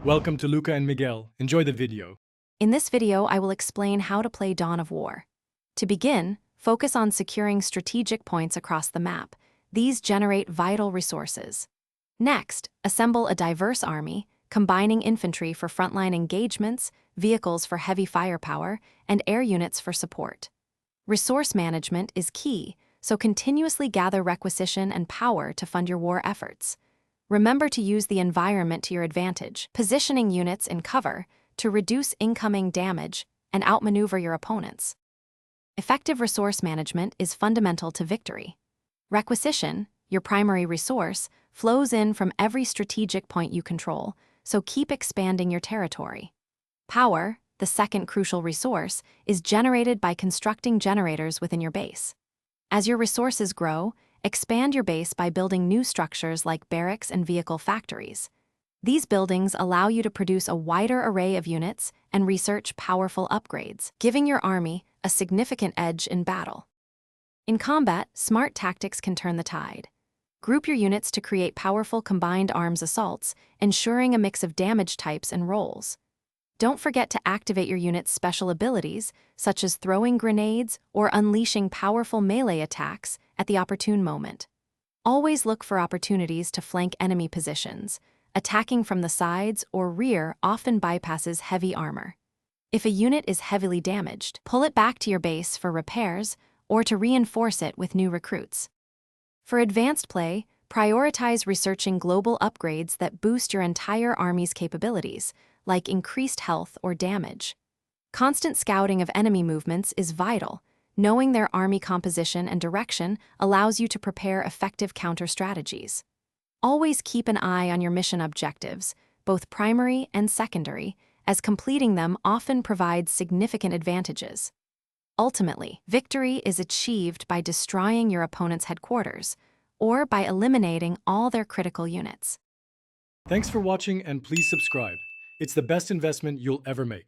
Welcome to Luca and Miguel. Enjoy the video. In this video, I will explain how to play Dawn of War. To begin, focus on securing strategic points across the map. These generate vital resources. Next, assemble a diverse army, combining infantry for frontline engagements, vehicles for heavy firepower, and air units for support. Resource management is key, so continuously gather requisition and power to fund your war efforts. Remember to use the environment to your advantage, positioning units in cover to reduce incoming damage and outmaneuver your opponents. Effective resource management is fundamental to victory. Requisition, your primary resource, flows in from every strategic point you control, so keep expanding your territory. Power, the second crucial resource, is generated by constructing generators within your base. As your resources grow, expand your base by building new structures like barracks and vehicle factories. These buildings allow you to produce a wider array of units and research powerful upgrades, giving your army a significant edge in battle. In combat, smart tactics can turn the tide. Group your units to create powerful combined arms assaults, ensuring a mix of damage types and roles. Don't forget to activate your unit's special abilities, such as throwing grenades or unleashing powerful melee attacks at the opportune moment. Always look for opportunities to flank enemy positions. Attacking from the sides or rear often bypasses heavy armor. If a unit is heavily damaged, pull it back to your base for repairs or to reinforce it with new recruits. For advanced play, prioritize researching global upgrades that boost your entire army's capabilities, like increased health or damage. Constant scouting of enemy movements is vital. Knowing their army composition and direction allows you to prepare effective counter-strategies. Always keep an eye on your mission objectives, both primary and secondary, as completing them often provides significant advantages. Ultimately, victory is achieved by destroying your opponent's headquarters, or by eliminating all their critical units. Thanks for watching and please subscribe. It's the best investment you'll ever make.